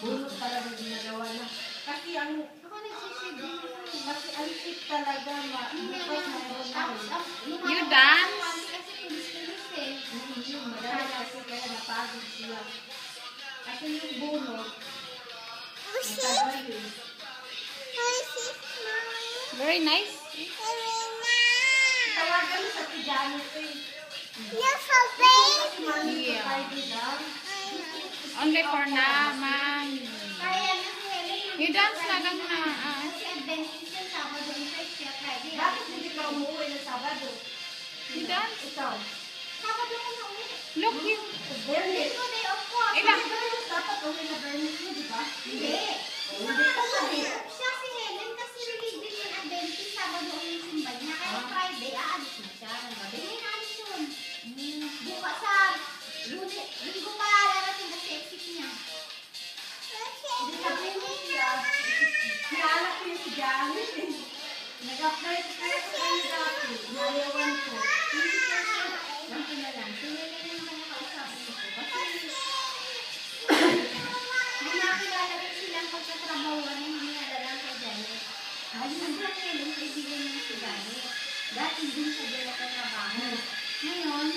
Bunot talaga ginagawa na. Kasi ang Ako nagsisibing. kasi ang tip talaga bukas mayroon na. You dance? Kasi tulis-tulis eh. Madami kasi kaya napagod siya. Kasi yung bunot, matagal yun. Very nice. Tawagan mo sa tijano ko eh. Yeah. Yeah. Only for naman. Kaya na si Helen. You dance na lang na. Kasi Adventist yung Sabado yung Friday siya Friday. Bakit hindi ka umuwi ng Sabado? You dance? Ikaw. Sabado ko na uwi. Look you. Bernis. Ito day off ko. Ilang? Bernis dapat uwi na Bernis mo, di ba? Hindi. Hindi ka sabi. Siya si Helen kasi religion yung Adventist Sabado ang yung simba niya. Kaya Friday, aalis na siya. Ngayon aalis yun. Bukas sa linggo pa larating kasi exit niya. Hindi sabi mo siya. Kilala ko yung si Janet eh. Nag-apply ko kayo sa kanya dati. Nayawan ko. Hindi kasi, lang ko na lang. Si Helen yung nakakausapin ko. Kasi, may nakilala rin silang pagkatrabahuan ng mga lalaki kay Janet. Ang Helen, kaibigan niya si Janet. Dati din siya dala ka trabaho. Ngayon,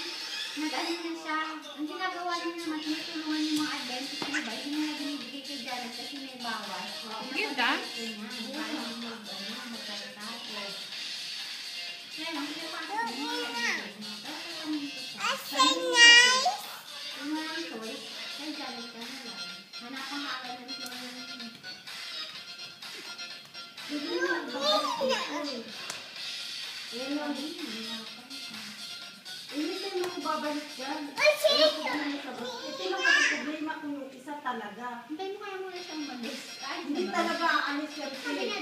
nag-ano na siya. Ang ginagawa niya naman, tinutulungan yung mga Adventist na ba? Hindi na binibigay kay Janet kasi may bawas. You dance? Kaya lang, pinapasok niya. Kung walang choice, kay Janet ka na lang. Hanapan ka agad ng choice. Hindi mo magbabalik ito eh. Yan lang. Hanapan ka. Hindi tayo makababalik dyan. Ito lang kasi problema ko yung isa talaga. Hintayin mo kaya muna siyang mag-dis. Hindi talaga aalis yan. Sabi niya,